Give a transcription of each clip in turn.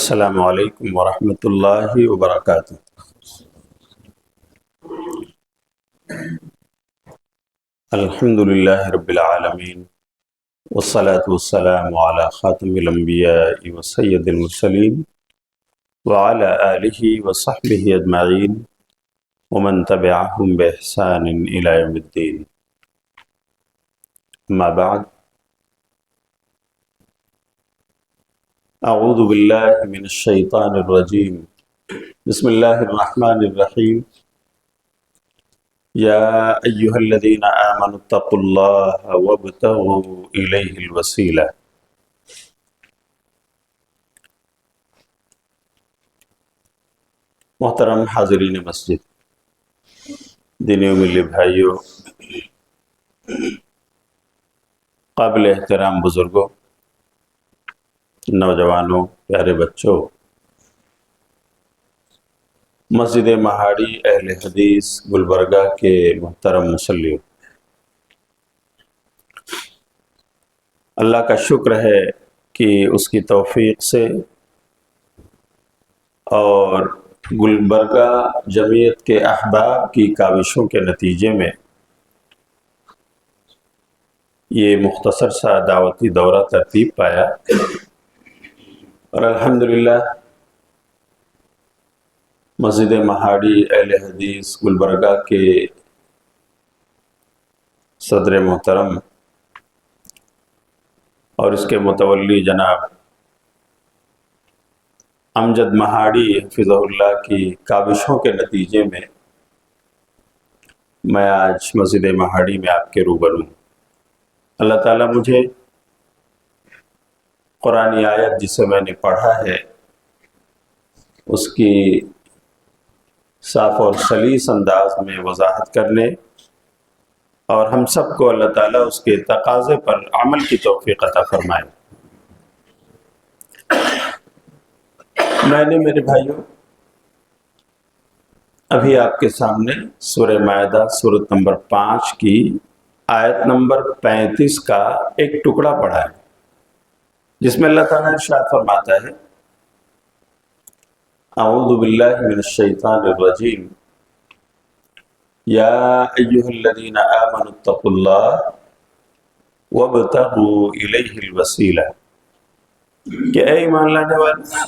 السلام علیکم ورحمۃ اللہ وبرکاتہ۔ الحمد للہ رب العالمین والصلاة والسلام علی خاتم الانبیاء وسید المرسلین وعلی آلہ وصحبہ اجمعین ومن تبعہم بإحسان الی یوم الدین۔ اما بعد، اعوذ باللہ من الشیطان الرجیم، بسم اللہ الرحمن الرحیم۔ یا ایہا الذین آمنوا اتقوا اللہ وابتغوا الیہ الوسیلہ۔ محترم حاضرین مسجد، دینی و ملی بھائیوں، قابل احترام بزرگوں، نوجوانوں، پیارے بچوں، مسجد مہاڑی اہل حدیث گلبرگہ کے محترم مصلیوں، اللہ کا شکر ہے کہ اس کی توفیق سے اور گلبرگہ جمعیت کے احباب کی کاوشوں کے نتیجے میں یہ مختصر سا دعوتی دورہ ترتیب پایا، اور الحمدللہ مسجد مہاڑی اہل حدیث گلبرگہ کے صدر محترم اور اس کے متولی جناب امجد مہاڑی حفظہ اللہ کی کاوشوں کے نتیجے میں میں آج مسجد مہاڑی میں آپ کے روبرو ہوں۔ اللہ تعالیٰ مجھے قرآنی آیت جسے میں نے پڑھا ہے اس کی صاف اور سلیس انداز میں وضاحت کرنے اور ہم سب کو اللہ تعالیٰ اس کے تقاضے پر عمل کی توفیق عطا فرمائے۔ میں نے میرے بھائیوں ابھی آپ کے سامنے سورہ مائدہ سورۃ نمبر 5 کی آیت نمبر 35 کا ایک ٹکڑا پڑھا ہے، جس میں اللہ تعالیٰ ارشاد فرماتا ہے، اعوذ باللہ من الشیطان الرجیم، یا ایہا الذین آمنوا اتقوا اللہ وابتغوا الیہ الوسیلہ، کہ اے ایمان لانے والے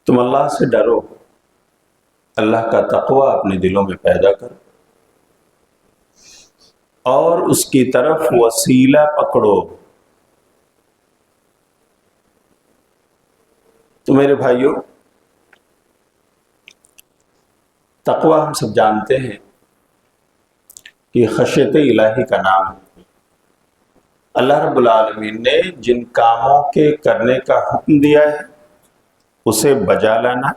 تم اللہ سے ڈرو، اللہ کا تقوی اپنے دلوں میں پیدا کرو اور اس کی طرف وسیلہ پکڑو۔ تو میرے بھائیوں، تقوی ہم سب جانتے ہیں کہ خشیت الہی کا نام ہے۔ اللہ رب العالمین نے جن کاموں کے کرنے کا حکم دیا ہے اسے بجا لانا،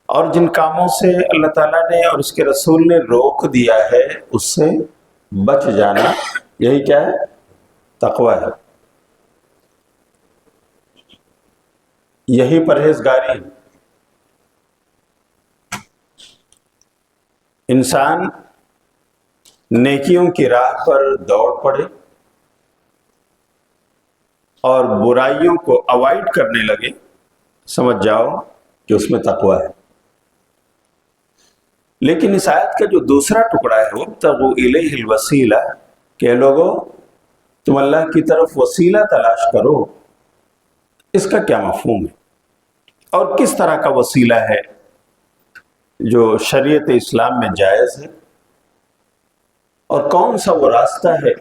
اور جن کاموں سے اللہ تعالیٰ نے اور اس کے رسول نے روک دیا ہے اس سے بچ جانا، یہی کیا ہے؟ تقوی ہے، یہی پرہیزگاری۔ انسان نیکیوں کی راہ پر دوڑ پڑے اور برائیوں کو اوائڈ کرنے لگے، سمجھ جاؤ کہ اس میں تقوی ہے۔ لیکن اس آیت کا جو دوسرا ٹکڑا ہے، وابتغوا الیہ الوسیلہ، کہ لوگوں تم اللہ کی طرف وسیلہ تلاش کرو، اس کا کیا مفہوم ہے اور کس طرح کا وسیلہ ہے جو شریعت اسلام میں جائز ہے، اور کون سا وہ راستہ ہے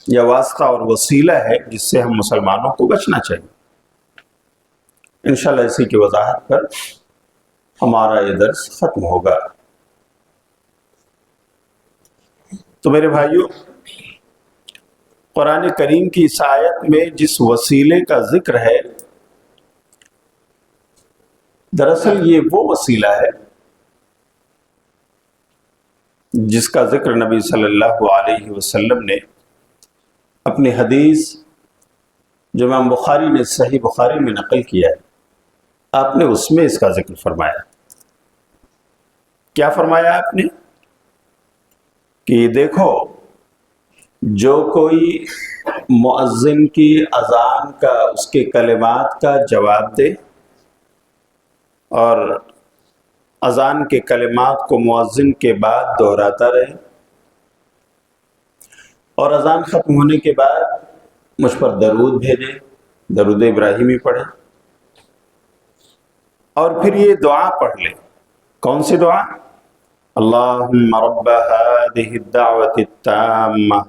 یا واسطہ اور وسیلہ ہے جس سے ہم مسلمانوں کو بچنا چاہیے۔ انشاءاللہ اسی کی وضاحت پر ہمارا یہ درس ختم ہوگا۔ تو میرے بھائیوں، قرآن کریم کی اس آیت میں جس وسیلے کا ذکر ہے، دراصل یہ وہ وسیلہ ہے جس کا ذکر نبی صلی اللہ علیہ وسلم نے اپنی حدیث جو امام بخاری نے صحیح بخاری میں نقل کیا ہے، آپ نے اس میں اس کا ذکر فرمایا۔ کیا فرمایا آپ نے؟ کہ دیکھو، جو کوئی مؤذن کی اذان کا، اس کے کلمات کا جواب دے، اور اذان کے کلمات کو مؤذن کے بعد دہراتا رہے، اور اذان ختم ہونے کے بعد مجھ پر درود بھیجے، درود ابراہیمی پڑھے، اور پھر یہ دعا پڑھ لے۔ کون سی دعا؟ اللہم رب هذه الدعوة التامة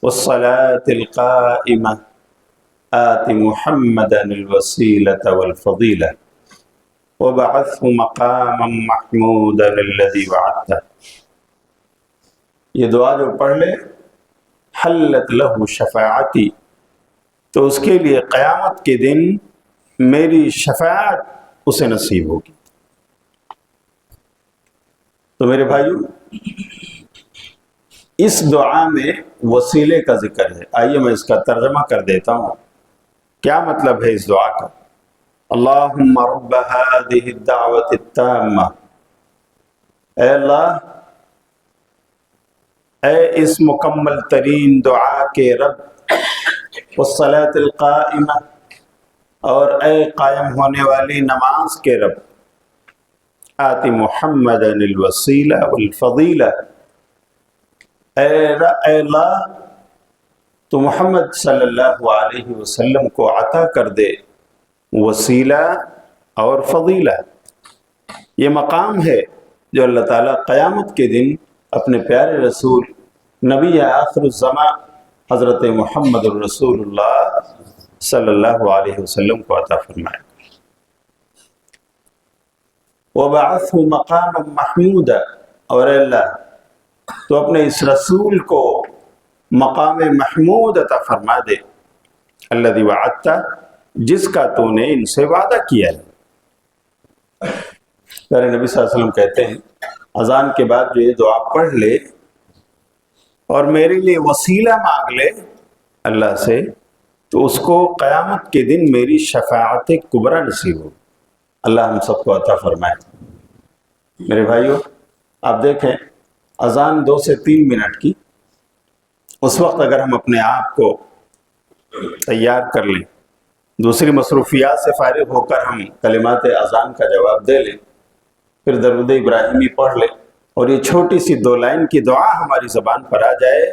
والصلاة القائمة آت محمدا الوسيلة والفضيلة وبعثه مقاما محمودا الذي وعدته۔ یہ دعا جو پڑھ لے، حلت له شفاعتی، تو اس کے لیے قیامت کے دن میری شفاعت اسے نصیب ہوگی۔ تو میرے بھائیو، اس دعا میں وسیلے کا ذکر ہے۔ آئیے میں اس کا ترجمہ کر دیتا ہوں، کیا مطلب ہے اس دعا کا۔ اللہم رب هذه الدعوة التامة، اے اللہ، اے اس مکمل ترین دعا کے رب، والصلاة القائمة، اور اے قائم ہونے والی نماز کے رب، آت محمدا الوسیلہ والفضیلہ، اے اللہ تو محمد صلی اللہ علیہ وسلم کو عطا کر دے وسیلہ اور فضیلہ۔ یہ مقام ہے جو اللہ تعالیٰ قیامت کے دن اپنے پیارے رسول نبی آخر الزماں حضرت محمد الرسول اللہ صلی اللہ علیہ وسلم کو عطا فرمائے۔ وَبَعَثْهُ مَقَامًا مَحْمُودًا، اور اے اللہ تو اپنے اس رسول کو مقام محمود عطا فرما دے، الذی وعدتہ، جس کا تو نے ان سے وعدہ کیا ہے۔ پیارے نبی صلی اللہ علیہ وسلم کہتے ہیں، اذان کے بعد جو یہ دعا پڑھ لے اور میرے لیے وسیلہ مانگ لے اللہ سے، تو اس کو قیامت کے دن میری شفاعت کبریٰ نصیب ہو۔ اللہ ہم سب کو عطا فرمائے۔ میرے بھائیو، آپ دیکھیں، اذان 2 سے 3 منٹ کی، اس وقت اگر ہم اپنے آپ کو تیار کر لیں، دوسری مصروفیات سے فارغ ہو کر ہم کلمات اذان کا جواب دے لیں، پھر درود ابراہیمی پڑھ لیں، اور یہ چھوٹی سی 2 لائن کی دعا ہماری زبان پر آ جائے،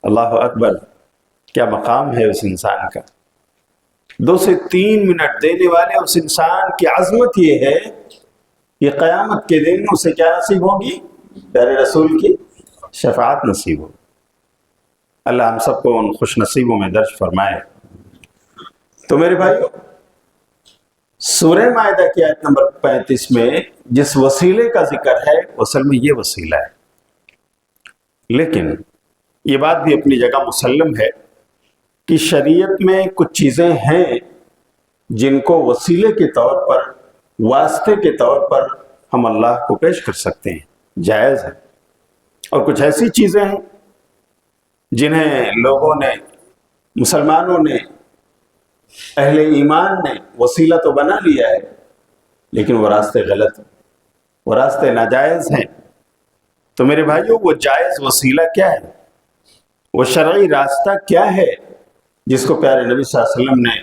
اللہ اکبر، کیا مقام ہے اس انسان کا۔ 2 سے 3 منٹ دینے والے اس انسان کی عظمت یہ ہے کہ قیامت کے دن اسے کیا نصیب ہوگی؟ پیارے رسول کی شفاعت نصیب ہوگی۔ اللہ ہم سب کو ان خوش نصیبوں میں درج فرمائے۔ تو میرے بھائیو، سورہ مائدہ کی آیت نمبر 35 میں جس وسیلے کا ذکر ہے، اصل میں یہ وسیلہ ہے، لیکن یہ بات بھی اپنی جگہ مسلم ہے کہ شریعت میں کچھ چیزیں ہیں جن کو وسیلے کے طور پر، واسطے کے طور پر ہم اللہ کو پیش کر سکتے ہیں، جائز ہے، اور کچھ ایسی چیزیں ہیں جنہیں لوگوں نے، مسلمانوں نے، اہل ایمان نے وسیلہ تو بنا لیا ہے، لیکن وہ راستے غلط ہیں، وہ راستے ناجائز ہیں۔ تو میرے بھائیوں، وہ جائز وسیلہ کیا ہے؟ وہ شرعی راستہ کیا ہے جس کو پیارے نبی صلی اللہ علیہ وسلم نے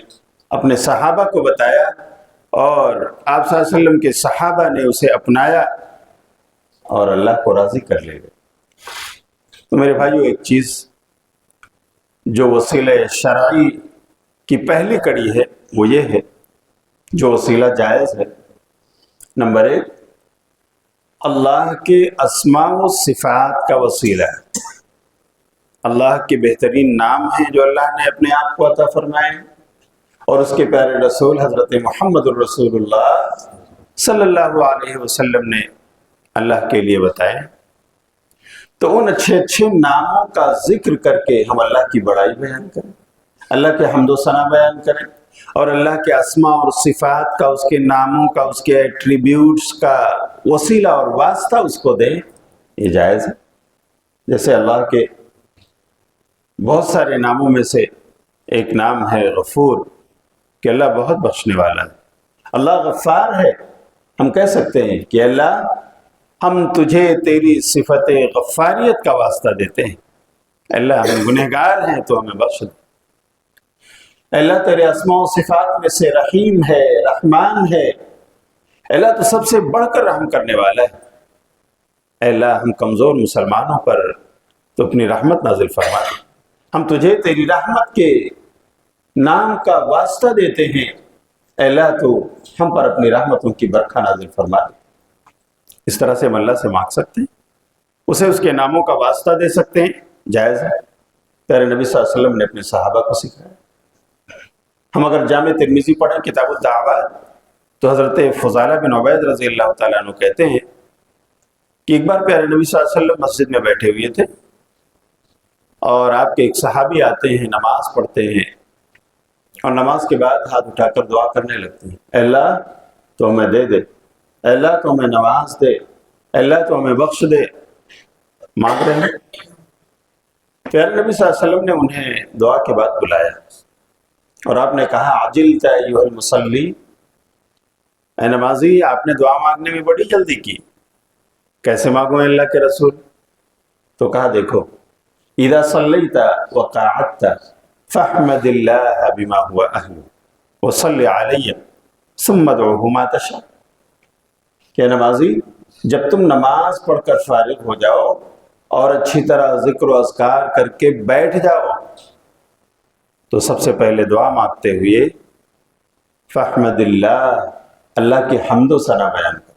اپنے صحابہ کو بتایا، اور آپ صلی اللہ علیہ وسلم کے صحابہ نے اسے اپنایا اور اللہ کو راضی کر لے گئے؟ تو میرے بھائیوں، ایک چیز جو وسیلہ شرعی کی پہلی کڑی ہے وہ یہ ہے، جو وسیلہ جائز ہے، نمبر 1، اللہ کے اسماء و صفات کا وسیلہ ہے۔ اللہ کے بہترین نام ہیں جو اللہ نے اپنے آپ کو عطا فرمائے، اور اس کے پیارے رسول حضرت محمد الرسول اللہ صلی اللہ علیہ وسلم نے اللہ کے لیے بتائے۔ تو ان اچھے اچھے ناموں کا ذکر کر کے ہم اللہ کی بڑائی بیان کریں، اللہ کے حمد و ثنا بیان کریں، اور اللہ کے اسماء اور صفات کا، اس کے ناموں کا، اس کے ایٹریبیوٹس کا وسیلہ اور واسطہ اس کو دیں، یہ جائز ہے۔ جیسے اللہ کے بہت سارے ناموں میں سے ایک نام ہے غفور، کہ اللہ بہت بخشنے والا ہے۔ اللہ غفار ہے، ہم کہہ سکتے ہیں کہ اللہ، ہم تجھے تیری صفت غفاریت کا واسطہ دیتے ہیں اللہ ہم گنہگار ہیں تو ہمیں بخش دے۔ اللہ تیرے اسماء و صفات میں سے رحیم ہے، رحمان ہے، اللہ تو سب سے بڑھ کر رحم کرنے والا ہے۔ اے اللہ ہم کمزور مسلمانوں پر تو اپنی رحمت نازل فرما دے، ہم تجھے تیری رحمت کے نام کا واسطہ دیتے ہیں، اے اللہ تو ہم پر اپنی رحمتوں کی برکھا نازل فرما دے۔ اس طرح سے ہم اللہ سے مانگ سکتے ہیں، اسے اس کے ناموں کا واسطہ دے سکتے ہیں، جائز ہے۔ پیارے نبی صلی اللہ علیہ وسلم نے اپنے صحابہ کو سکھایا۔ ہم اگر جامع ترمذی پڑھیں کتاب الدعوات تو حضرت فضالہ بن عبید رضی اللہ تعالیٰ عنہ کہتے ہیں کہ ایک بار پیارے نبی صلی اللہ علیہ وسلم مسجد میں بیٹھے ہوئے تھے اور آپ کے ایک صحابی آتے ہیں، نماز پڑھتے ہیں اور نماز کے بعد ہاتھ اٹھا کر دعا کرنے لگتے ہیں، اے اللہ تو ہمیں دے دے، اے اللہ تو ہمیں نواز دے، اے اللہ تو ہمیں بخش دے، مانگ رہے ہیں۔ پیارے نبی صلی اللہ علیہ وسلم نے انہیں دعا کے بعد بلایا اور آپ نے کہا عجلت ایھا المصلی، اے نمازی آپ نے دعا مانگنے میں بڑی جلدی کی، کیسے مانگوں اللہ کے رسول؟ تو کہا دیکھو اذا صلیت وقعدت فاحمد اللہ بما هو اہل وصلی علی ثم ادعوہ ما تشاء، کہ نمازی جب تم نماز پڑھ کر فارغ ہو جاؤ اور اچھی طرح ذکر و اذکار کر کے بیٹھ جاؤ تو سب سے پہلے دعا مانگتے ہوئے فاحمد اللہ، اللہ کی حمد و ثنا بیان کرو،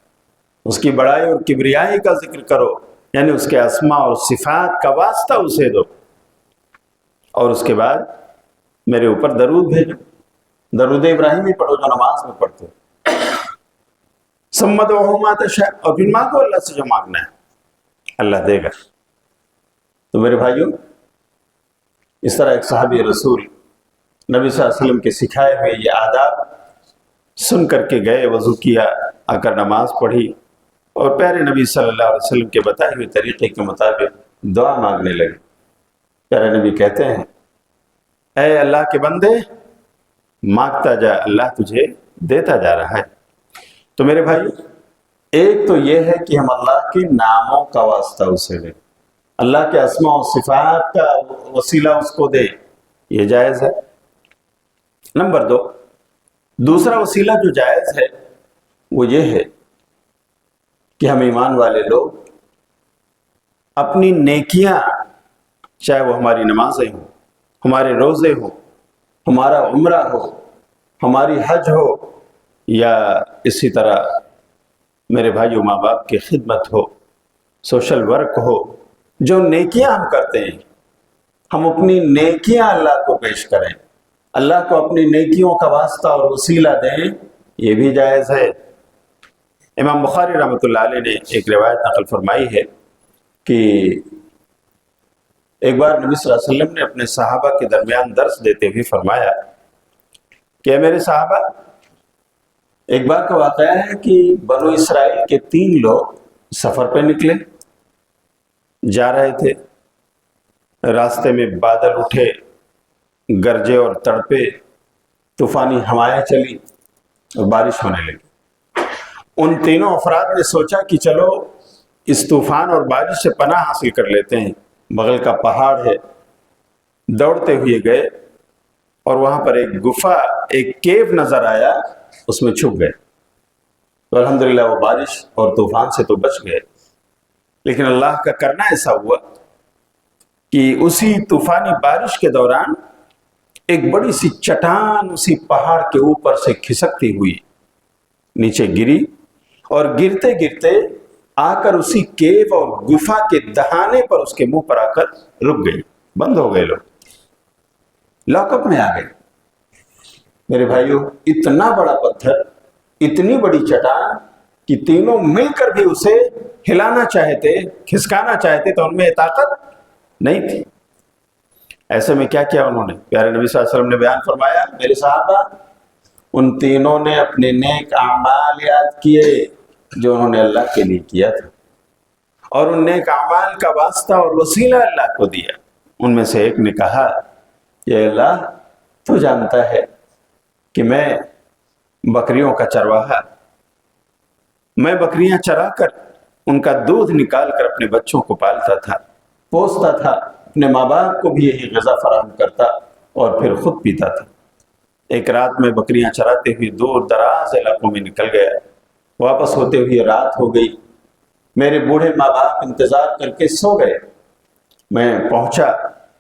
اس کی بڑائی اور کبریائی کا ذکر کرو، یعنی اس کے اسماء اور صفات کا واسطہ اسے دو، اور اس کے بعد میرے اوپر درود بھیجو، درود ابراہیمی پڑھو جو نماز میں پڑھتے ہو، ثم ادعوہ ما تشاء، اور پھر مانگو اللہ سے جو مانگنا ہے، اللہ دے گا۔ تو میرے بھائیوں، اس طرح ایک صحابی رسول نبی صلی اللہ علیہ وسلم کے سکھائے ہوئے یہ آداب سن کر کے گئے، وضو کیا، آ کر نماز پڑھی اور پیارے نبی صلی اللہ علیہ وسلم کے بتائے ہوئے طریقے کے مطابق دعا مانگنے لگے۔ پیارے نبی کہتے ہیں اے اللہ کے بندے مانگتا جا، اللہ تجھے دیتا جا رہا ہے۔ تو میرے بھائی، ایک تو یہ ہے کہ ہم اللہ کے ناموں کا واسطہ اسے دیں، اللہ کے اسماء و صفات کا وسیلہ اس کو دے، یہ جائز ہے۔ نمبر دو، دوسرا وسیلہ جو جائز ہے وہ یہ ہے کہ ہم ایمان والے لوگ اپنی نیکیاں، چاہے وہ ہماری نمازیں ہوں، ہمارے روزے ہوں، ہمارا عمرہ ہو، ہماری حج ہو، یا اسی طرح میرے بھائیوں ماں باپ کی خدمت ہو، سوشل ورک ہو، جو نیکیاں ہم کرتے ہیں ہم اپنی نیکیاں اللہ کو پیش کریں، اللہ کو اپنی نیکیوں کا واسطہ اور وسیلہ دیں، یہ بھی جائز ہے۔ امام بخاری رحمۃ اللہ علیہ نے ایک روایت نقل فرمائی ہے کہ ایک بار نبی صلی اللہ علیہ وسلم نے اپنے صحابہ کے درمیان درس دیتے ہوئے فرمایا کہ میرے صحابہ، ایک بار کا واقعہ ہے کہ بنو اسرائیل کے 3 لوگ سفر پہ نکلے، جا رہے تھے، راستے میں بادل اٹھے، گرجے اور تڑپے، طوفانی ہوائیں چلی اور بارش ہونے لگی۔ ان تینوں افراد نے سوچا کہ چلو اس طوفان اور بارش سے پناہ حاصل کر لیتے ہیں، بغل کا پہاڑ ہے۔ دوڑتے ہوئے گئے اور وہاں پر ایک گفا، ایک کیو نظر آیا، اس میں چھپ گئے۔ تو الحمدللہ وہ بارش اور طوفان سے تو بچ گئے، لیکن اللہ کا کرنا ایسا ہوا کہ اسی طوفانی بارش کے دوران ایک بڑی سی چٹان اسی پہاڑ کے اوپر سے کھسکتی ہوئی نیچے گری، اور گرتے گرتے آ کر اسی کیو اور گفا کے دہانے پر اس کے منہ پر آ کر رک گئی، بند ہو گئے، لوگ لاک اپ میں آ گئے۔ میرے بھائیوں، اتنا بڑا پتھر، اتنی بڑی چٹان کہ تینوں مل کر بھی اسے ہلانا چاہتے، کھسکانا چاہتے تو ان میں طاقت نہیں تھی۔ ایسے میں کیا کیا انہوں نے؟ پیارے نبی صلی اللہ علیہ وسلم نے بیان فرمایا، میرے صحابہ، ان تینوں نے اپنے نیک اعمال یاد کیے جو انہوں نے اللہ کے لیے کیا تھا، اور ان نیک اعمال کا واسطہ اور وسیلہ اللہ کو دیا۔ ان میں سے ایک نے کہا کہ اللہ تو جانتا ہے کہ میں بکریوں کا چرواہا، میں بکریاں چرا کر ان کا دودھ نکال کر اپنے بچوں کو پالتا تھا، پوستا تھا، اپنے ماں باپ کو بھی یہی غذا فراہم کرتا اور پھر خود پیتا تھا۔ ایک رات میں بکریاں چراتے ہوئے دور دراز علاقوں میں نکل گیا، واپس ہوتے ہوئے رات ہو گئی، میرے بوڑھے ماں باپ انتظار کر کے سو گئے۔ میں پہنچا،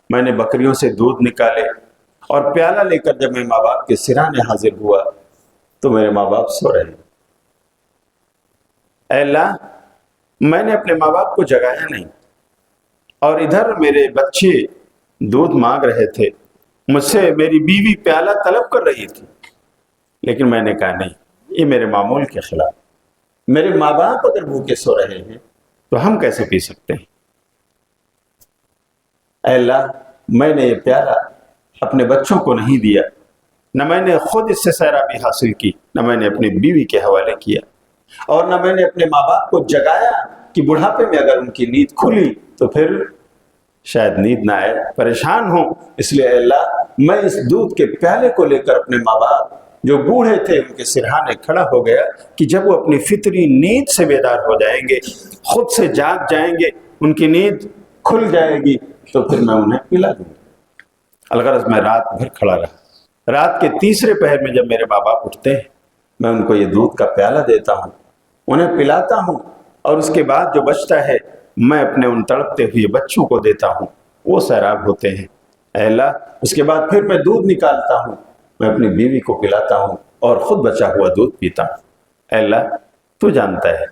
میں نے بکریوں سے دودھ نکالے اور پیالہ لے کر جب میں ماں باپ کے سرانے حاضر ہوا تو میرے ماں باپ سو رہے۔ اے اللہ، میں نے اپنے ماں باپ کو جگایا نہیں، اور ادھر میرے بچے دودھ مانگ رہے تھے، مجھ سے میری بیوی پیالہ طلب کر رہی تھی، لیکن میں نے کہا نہیں، یہ میرے معمول کے خلاف، میرے ماں باپ اگر بھوکے سو رہے ہیں تو ہم کیسے پی سکتے ہیں؟ اے اللہ، میں نے یہ پیالہ اپنے بچوں کو نہیں دیا، نہ میں نے خود اس سے سیرابی حاصل کی، نہ میں نے اپنی بیوی کے حوالے کیا، اور نہ میں نے اپنے ماں باپ کو جگایا کہ بڑھاپے میں اگر ان کی نیند کھلی تو پھر شاید نیند نہ آئے، پریشان ہوں۔ اس لیے اے اللہ، میں اس دودھ کے پیالے کو لے کر اپنے ماں باپ جو بوڑھے تھے ان کے سرہانے کھڑا ہو گیا کہ جب وہ اپنی فطری نیند سے بیدار ہو جائیں گے، خود سے جاگ جائیں گے، ان کی نیند کھل جائے گی تو پھر میں انہیں پلا دوں گا۔ الغرض میں رات بھر کھڑا رہا۔ رات کے تیسرے پہر میں جب میرے ماں باپ اٹھتے ہیں، میں ان کو یہ دودھ کا پیالہ دیتا ہوں، انہیں پلاتا ہوں، اور اس کے بعد جو بچتا ہے میں اپنے ان تڑپتے ہوئے بچوں کو دیتا ہوں، وہ سیراب ہوتے ہیں۔ اے اللہ، اس کے بعد پھر میں دودھ نکالتا ہوں، میں اپنی بیوی کو پلاتا ہوں اور خود بچا ہوا دودھ پیتا ہوں۔ اے اللہ، تو جانتا ہے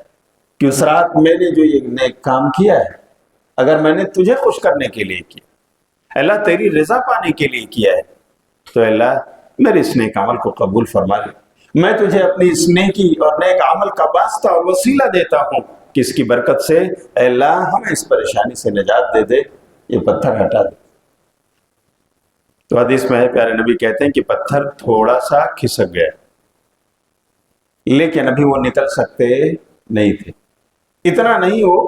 کہ اس رات میں نے جو یہ نیک کام کیا ہے، اگر میں نے تجھے خوش کرنے کے لیے کیا، اے اللہ تیری رضا پانے کے لیے کیا ہے، تو اے اللہ میرے اس نیک عمل کو قبول فرما لے۔ میں تجھے اپنی اس نیکی اور نیک عمل کا واسطہ اور وسیلہ دیتا ہوں کہ اس کی برکت سے اے اللہ ہمیں اس پریشانی سے نجات دے دے، یہ پتھر ہٹا دے۔ تو حدیث میں ہے، پیارے نبی کہتے ہیں کہ پتھر تھوڑا سا کھسک گیا، لیکن ابھی وہ نکل سکتے نہیں تھے، اتنا نہیں وہ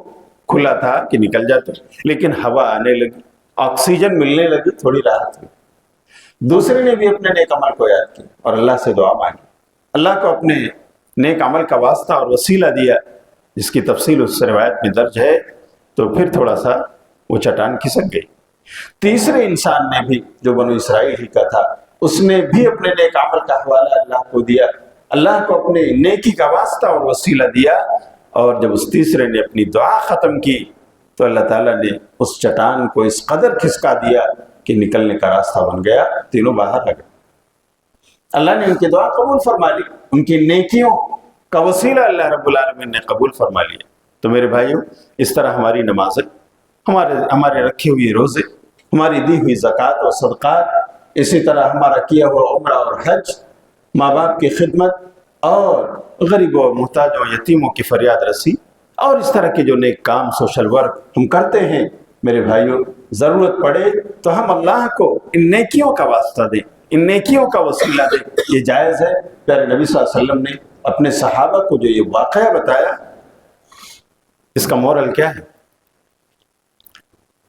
کھلا تھا کہ نکل جاتے، لیکن ہوا آنے لگی، آکسیجن ملنے لگی، تھوڑی راحت ہوئی۔ دوسرے نے بھی اپنے نیک عمل کو یاد کیا اور اللہ سے دعا مانگی، اللہ کو اپنے نیک عمل کا واسطہ اور وسیلہ دیا، جس کی تفصیل اس روایت میں درج ہے، تو پھر تھوڑا سا وہ چٹان کھسک گئی۔ تیسرے انسان نے بھی، جو بنو اسرائیل ہی کا تھا، اس نے بھی اپنے نیک عمل کا حوالہ اللہ کو دیا، اللہ کو اپنے نیکی کا واسطہ اور وسیلہ دیا، اور جب اس تیسرے نے اپنی دعا ختم کی تو اللہ تعالیٰ نے اس چٹان کو اس قدر کھسکا دیا کہ نکلنے کا راستہ بن گیا، تینوں باہر آ گئے۔ اللہ نے ان کی دعا قبول فرما لی، ان کی نیکیوں کا وسیلہ اللہ رب العالمین نے قبول فرما لیا۔ تو میرے بھائیوں، اس طرح ہماری نمازیں، ہمارے رکھے ہوئے روزے، ہماری دی ہوئی زکوٰۃ اور صدقات، اسی طرح ہمارا کیا ہوا عمرہ اور حج، ماں باپ کی خدمت اور غریبوں اور محتاجوں اور یتیموں کی فریاد رسی، اور اس طرح کے جو نیک کام، سوشل ورک ہم کرتے ہیں، میرے بھائیوں ضرورت پڑے تو ہم اللہ کو ان نیکیوں کا واسطہ دیں، ان نیکیوں کا وسیلہ دیں، یہ جائز ہے۔ پیارے نبی صلی اللہ علیہ وسلم نے اپنے صحابہ کو جو یہ واقعہ بتایا، اس کا مورل کیا ہے؟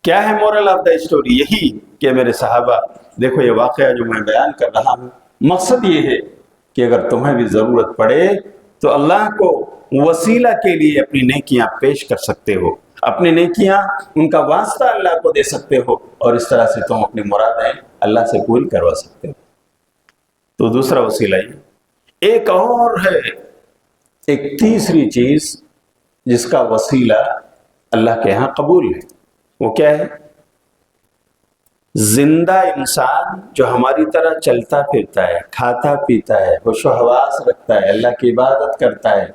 کیا ہے مورل آف دا اسٹوری؟ یہی کہ میرے صحابہ دیکھو، یہ واقعہ جو میں بیان کر رہا ہوں، مقصد یہ ہے کہ اگر تمہیں بھی ضرورت پڑے تو اللہ کو وسیلہ کے لیے اپنی نیکیاں پیش کر سکتے ہو، اپنی نیکیاں ان کا واسطہ اللہ کو دے سکتے ہو، اور اس طرح سے تم اپنی مرادیں اللہ سے پوری کروا سکتے ہو۔ تو دوسرا وسیلہ یہ ایک اور ہے، ایک تیسری چیز جس کا وسیلہ اللہ کے ہاں قبول ہے، وہ کیا ہے؟ زندہ انسان جو ہماری طرح چلتا پھرتا ہے، کھاتا پیتا ہے، ہوش و حواس رکھتا ہے، اللہ کی عبادت کرتا ہے،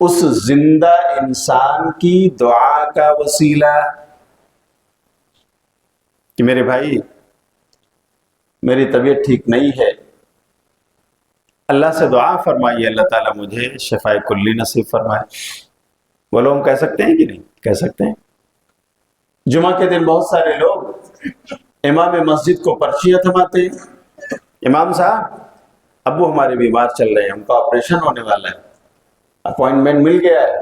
اس زندہ انسان کی دعا کا وسیلہ کہ میرے بھائی میری طبیعت ٹھیک نہیں ہے، اللہ سے دعا فرمائیے اللہ تعالیٰ مجھے شفاء کلی نصیب فرمائے۔ بولو، ہم کہہ سکتے ہیں کہ نہیں کہہ سکتے ہیں؟ جمعہ کے دن بہت سارے لوگ امام مسجد کو پرچیاں تھماتے ہیں، امام صاحب ابو ہمارے بیمار چل رہے ہیں، ان کا آپریشن ہونے والا ہے، اپوائنٹمنٹ مل گیا ہے،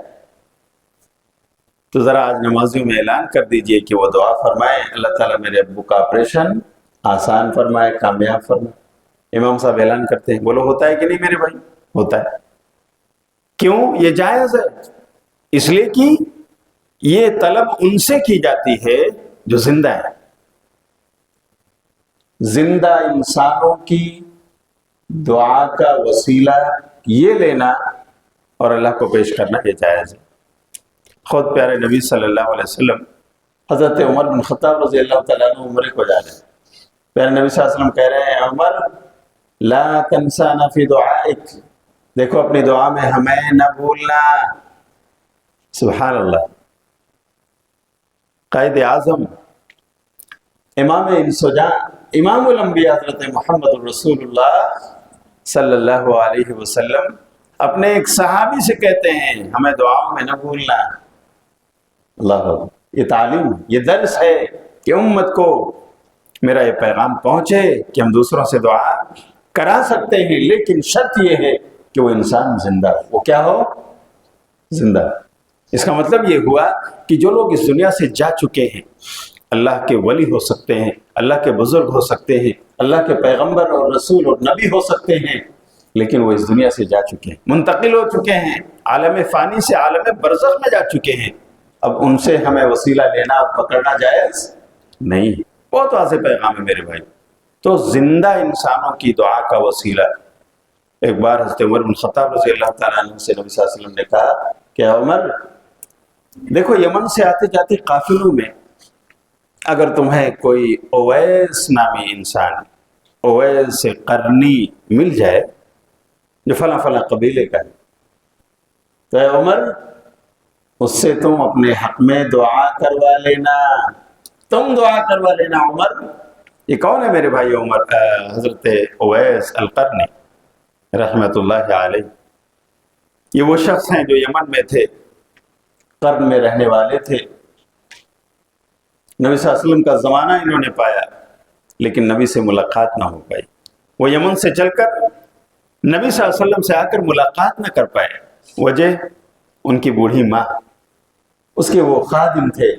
تو ذرا آج نمازیوں میں اعلان کر دیجئے کہ وہ دعا فرمائیں، اللہ تعالیٰ میرے ابو کا آپریشن آسان فرمائے، کامیاب فرمائے۔ امام صاحب اعلان کرتے ہیں، بولو ہوتا ہے کہ نہیں میرے بھائی؟ ہوتا ہے۔ کیوں یہ جائز ہے؟ اس لیے کہ یہ طلب ان سے کی جاتی ہے جو زندہ ہے، زندہ انسانوں کی دعا کا وسیلہ یہ لینا اور اللہ کو پیش کرنا یہ جائز ہے۔ خود پیارے نبی صلی اللہ علیہ وسلم حضرت عمر بن خطاب رضی اللہ تعالیٰ عنہ عمرے کو جا رہے ہیں۔ پیارے نبی صلی اللہ علیہ وسلم کہہ رہے ہیں عمر لا تنسانا فی دعائک، دیکھو اپنی دعا میں ہمیں نہ بھولنا۔ سبحان اللہ، قائد اعظم، امام انس و جان، امام الانبیاء حضرت محمد الرسول اللہ صلی اللہ علیہ وسلم اپنے ایک صحابی سے کہتے ہیں ہمیں دعاؤں میں نہ بھولنا۔ اللہ اکبر، یہ تعلیم، یہ درس ہے کہ امت کو میرا یہ پیغام پہنچے کہ ہم دوسروں سے دعا کرا سکتے ہیں، لیکن شرط یہ ہے کہ وہ انسان زندہ ہو۔ وہ کیا ہو؟ زندہ۔ اس کا مطلب یہ ہوا کہ جو لوگ اس دنیا سے جا چکے ہیں، اللہ کے ولی ہو سکتے ہیں، اللہ کے بزرگ ہو سکتے ہیں، اللہ کے پیغمبر اور رسول اور نبی ہو سکتے ہیں، لیکن وہ اس دنیا سے جا چکے ہیں، منتقل ہو چکے ہیں، عالم فانی سے عالم برزخ میں جا چکے ہیں۔ اب ان سے ہمیں وسیلہ لینا اور پکڑنا جائز نہیں۔ بہت واضح پیغام ہے میرے بھائی۔ تو زندہ انسانوں کی دعا کا وسیلہ، ایک بار حضرت عمر بن خطاب رضی اللہ تعالیٰ عنہ سے نبی صلی اللہ علیہ وسلم نے کہا کہ عمر دیکھو یمن سے آتے جاتے قافلوں میں اگر تمہیں کوئی اویس نامی انسان، اویس قرنی مل جائے جو فلاں فلاں قبیلے کا ہے، تو اے عمر اس سے تم اپنے حق میں دعا کروا لینا، تم دعا کروا لینا عمر۔ یہ کون ہے میرے بھائی؟ عمر حضرت اویس القرنی رحمۃ اللہ علیہ۔ یہ وہ شخص ہیں جو یمن میں تھے، قرن میں رہنے والے تھے۔ نبی صلی اللہ علیہ وسلم کا زمانہ انہوں نے پایا، لیکن نبی سے ملاقات نہ ہو پائی۔ وہ یمن سے چل کر نبی صلی اللہ علیہ وسلم سے آ کر ملاقات نہ کر پائے۔ وجہ ان کی بوڑھی ماں، اس کے وہ خادم تھے،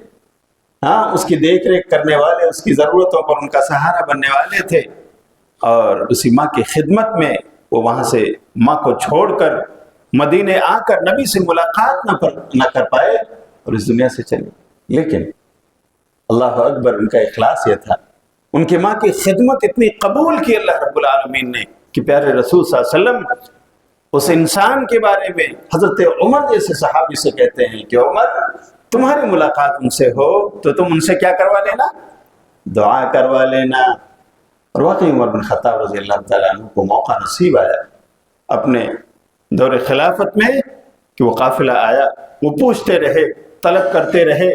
ہاں اس کی دیکھ ریکھ کرنے والے، اس کی ضرورتوں پر ان کا سہارا بننے والے تھے، اور اسی ماں کی خدمت میں وہ وہاں سے ماں کو چھوڑ کر مدینے آ کر نبی سے ملاقات نہ کر پائے اور اس دنیا سے چلے۔ لیکن اللہ اکبر، ان کا اخلاص یہ تھا، ان کی ماں کی خدمت اتنی قبول کی اللہ رب العالمین نے کہ پیارے رسول صلی اللہ علیہ وسلم اس انسان کے بارے میں حضرت عمر جیسے صحابی سے کہتے ہیں کہ عمر تمہاری ملاقات ان سے ہو تو تم ان سے کیا کروا لینا؟ دعا کروا لینا۔ اور واقعی عمر بن خطاب رضی اللہ تعالیٰ عنہ کو موقع نصیب آیا اپنے دور خلافت میں کہ وہ قافلہ آیا، وہ پوچھتے رہے، طلب کرتے رہے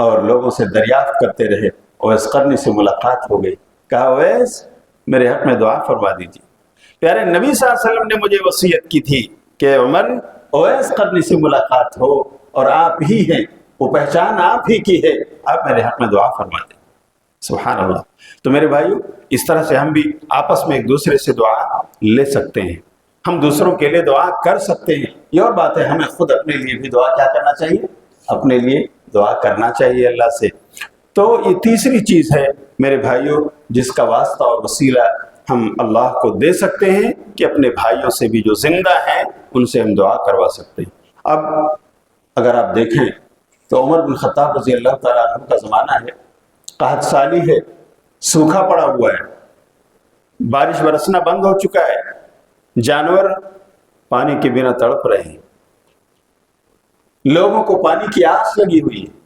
اور لوگوں سے دریافت کرتے رہے۔ اویس قرنی سے ملاقات ہو گئی، کہا اویس میرے حق میں دعا فرما دیجیے۔ پیارے نبی صلی اللہ علیہ وسلم نے مجھے وصیت کی تھی کہ عمر اویس قرنی سے ملاقات ہو اور آپ ہی ہیں، وہ پہچان آپ ہی کی ہے، آپ میرے حق میں دعا فرما دیں۔ سبحان اللہ۔ تو میرے بھائیو، اس طرح سے ہم بھی آپس میں ایک دوسرے سے دعا لے سکتے ہیں، ہم دوسروں کے لیے دعا کر سکتے ہیں۔ یہ اور بات ہے ہمیں خود اپنے لیے بھی دعا کیا کرنا چاہیے؟ اپنے لیے دعا کرنا چاہیے اللہ سے۔ تو یہ تیسری چیز ہے میرے بھائیوں جس کا واسطہ اور وسیلہ ہم اللہ کو دے سکتے ہیں کہ اپنے بھائیوں سے بھی جو زندہ ہیں ان سے ہم دعا کروا سکتے ہیں۔ اب اگر آپ دیکھیں تو عمر بن خطاب رضی اللہ تعالیٰ عنہ کا زمانہ ہے، قحط سالی ہے، سوکھا پڑا ہوا ہے، بارش برسنا بند ہو چکا ہے، جانور پانی کے بنا تڑپ رہے ہیں، لوگوں کو پانی کی آس لگی ہوئی ہے۔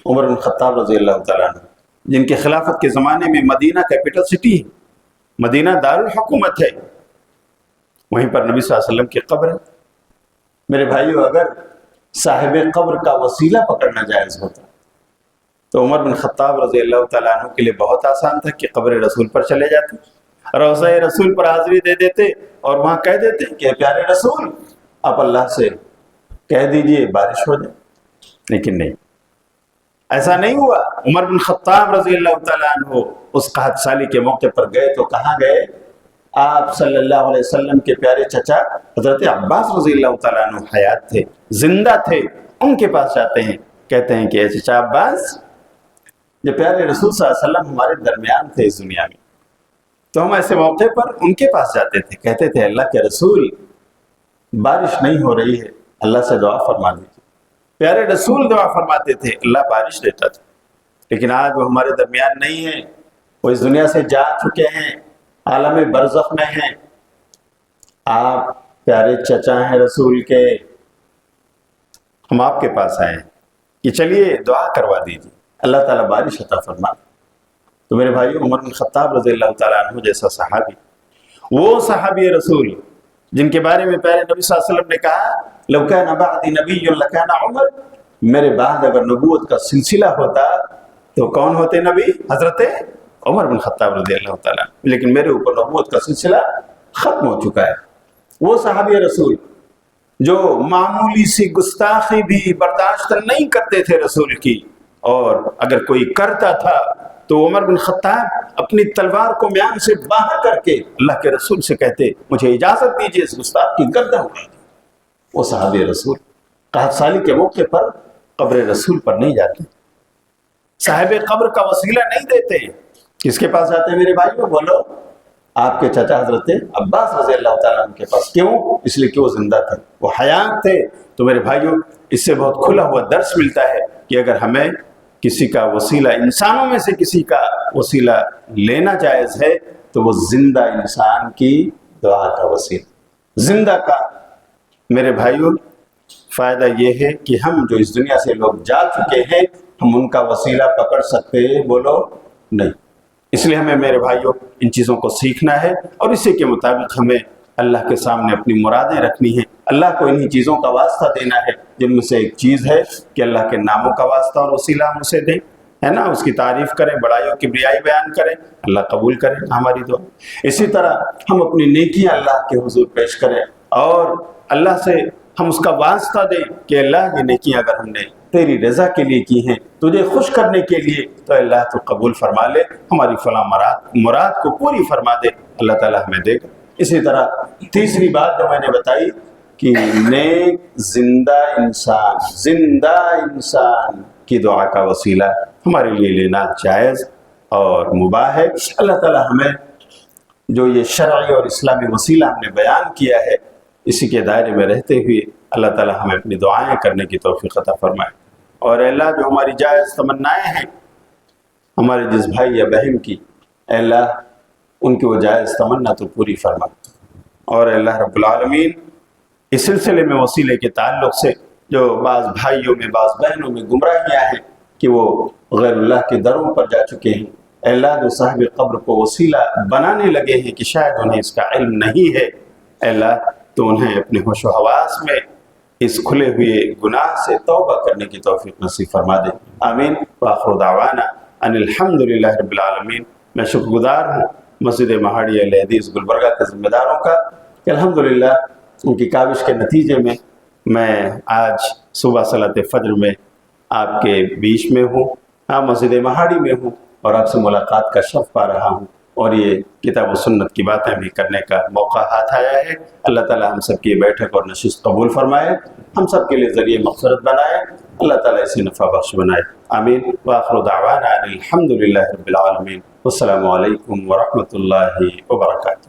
عمر بن خطاب رضی اللہ تعالیٰ عنہ جن کے خلافت کے زمانے میں مدینہ کیپٹل سٹی ہے، مدینہ دارالحکومت ہے، وہیں پر نبی صلی اللہ علیہ وسلم کی قبر ہے۔ میرے بھائیو، اگر صاحب قبر کا وسیلہ پکڑنا جائز ہوتا تو عمر بن خطاب رضی اللہ تعالیٰ عنہ کے لیے بہت آسان تھا کہ قبر رسول پر چلے جاتے، روضہ رسول پر حاضری دے دیتے اور وہاں کہہ دیتے کہ پیارے رسول آپ اللہ سے کہہ دیجئے بارش ہو جائے۔ لیکن نہیں، ایسا نہیں ہوا۔ عمر بن خطاب رضی اللہ تعالیٰ عنہ اس قحط سالی کے موقع پر گئے تو کہاں گئے؟ آپ صلی اللہ علیہ وسلم کے پیارے چچا حضرت عباس رضی اللہ تعالیٰ عنہ حیات تھے، زندہ تھے، ان کے پاس جاتے ہیں، کہتے ہیں کہ اے چچا عباس، جو پیارے رسول صلی اللہ علیہ وسلم ہمارے درمیان تھے اس دنیا میں، تو ہم ایسے موقع پر ان کے پاس جاتے تھے، کہتے تھے اللہ کے رسول بارش نہیں ہو رہی ہے، اللہ سے دعا فرما دیجیے۔ پیارے رسول دعا فرماتے تھے، اللہ بارش دیتا تھا۔ لیکن آج وہ ہمارے درمیان نہیں ہے، وہ اس دنیا سے جا چکے ہیں، عالم برزخ میں ہیں، آپ پیارے چچا ہیں رسول کے، ہم آپ کے پاس آئے ہیں کہ چلیے دعا کروا دیجیے، اللہ تعالیٰ بارش عطا فرما۔ تو میرے بھائی، عمر بن خطاب رضی اللہ تعالیٰ عنہ جیسا صحابی، وہ صحابی رسول جن کے بارے میں پیارے نبی صلی اللہ علیہ وسلم نے کہا لو کان بعدی نبی لکان عمر، میرے بعد اگر نبوت کا سلسلہ ہوتا تو کون ہوتے نبی؟ حضرت عمر بن خطاب رضی اللہ تعالیٰ، لیکن میرے اوپر نبوت کا سلسلہ ختم ہو چکا ہے۔ وہ صحابی رسول جو معمولی سی گستاخی بھی برداشت نہیں کرتے تھے رسول کی، اور اگر کوئی کرتا تھا تو عمر بن خطاب اپنی تلوار کو میان سے باہر کر کے اللہ کے رسول سے کہتے مجھے اجازت دیجیے اس گستاخ کی گردن اڑا دیں۔ وہ صحابی رسول قحط سالی کے موقع پر قبر رسول پر نہیں جاتے، صاحب قبر کا وسیلہ نہیں دیتے، کس کے پاس جاتے ہیں میرے بھائیوں؟ بولو، آپ کے چچا حضرت عباس رضی اللہ تعالیٰ عنہ کے پاس۔ کیوں؟ اس لیے کہ وہ زندہ تھے، وہ حیات تھے۔ تو میرے بھائیوں، اس سے بہت کھلا ہوا درس ملتا ہے کہ اگر ہمیں کسی کا وسیلہ، انسانوں میں سے کسی کا وسیلہ لینا جائز ہے تو وہ زندہ انسان کی دعا کا وسیلہ، زندہ کا۔ میرے بھائیوں، فائدہ یہ ہے کہ ہم جو اس دنیا سے لوگ جا چکے ہیں، ہم ان کا وسیلہ پکڑ سکتے ہیں؟ بولو نہیں۔ اس لیے ہمیں میرے بھائیوں ان چیزوں کو سیکھنا ہے، اور اسی کے مطابق ہمیں اللہ کے سامنے اپنی مرادیں رکھنی ہیں، اللہ کو انہی چیزوں کا واسطہ دینا ہے، جن میں سے ایک چیز ہے کہ اللہ کے ناموں کا واسطہ اور وسیلہ ہم اسے دیں، ہے نا، اس کی تعریف کریں، بڑائیوں کی بریائی بیان کریں، اللہ قبول کرے ہماری دعا۔ اسی طرح ہم اپنی نیکیاں اللہ کے حضور پیش کریں، اور اللہ سے ہم اس کا واسطہ دیں کہ اللہ یہ نیکیاں اگر ہم نے تیری رضا کے لیے کی ہیں، تجھے خوش کرنے کے لیے، تو اللہ تو قبول فرما لے، ہماری فلاں مراد کو پوری فرما دے، اللہ تعالیٰ ہمیں دے گا۔ اسی طرح تیسری بات جو میں نے بتائی کہ نیک زندہ انسان کی دعا کا وسیلہ ہمارے لیے لینا جائز اور مباح ہے۔ اللہ تعالیٰ ہمیں جو یہ شرعی اور اسلامی وسیلہ ہم نے بیان کیا ہے، اسی کے دائرے میں رہتے ہوئے اللہ تعالیٰ ہمیں اپنی دعائیں کرنے کی توفیق عطا فرمائے۔ اور اے اللہ، جو ہماری جائز تمنائیں ہیں ہمارے جس بھائی یا بہن کی، اے اللہ ان کی وہ جائز تمنا تو پوری فرما۔ اور اے اللہ رب العالمین، اس سلسلے میں وسیلے کے تعلق سے جو بعض بھائیوں میں، بعض بہنوں میں گمراہیاں ہیں کہ وہ غیر اللہ کے دروں پر جا چکے ہیں، اے اللہ جو صاحب قبر کو وسیلہ بنانے لگے ہیں کہ شاید انہیں اس کا علم نہیں ہے، اے اللہ تو انہیں اپنے ہوش و حواس میں اس کھلے ہوئے گناہ سے توبہ کرنے کی توفیق نصیب فرما دے۔ آمین۔ وآخر دعوانا ان الحمدللہ رب العالمین۔ میں شکر گزار ہوں مسجد مہاڑی اہل حدیث گلبرگہ کے ذمہ داروں کا کہ الحمدللہ ان کی کاوش کے نتیجے میں آج صبح صلاۃ فجر میں آپ کے بیچ میں ہوں، مسجد مہاڑی میں ہوں، اور آپ سے ملاقات کا شرف پا رہا ہوں، اور یہ کتاب و سنت کی باتیں بھی کرنے کا موقع ہاتھ آیا ہے۔ اللہ تعالیٰ ہم سب کی بیٹھک اور نشست قبول فرمائے، ہم سب کے لیے ذریعہ مغفرت بنائے، اللہ تعالیٰ اسے نفع بخش بنائے۔ آمین۔ وآخر دعوانا ان الحمدللہ رب العالمین۔ والسلام علیکم ورحمۃ اللہ وبرکاتہ۔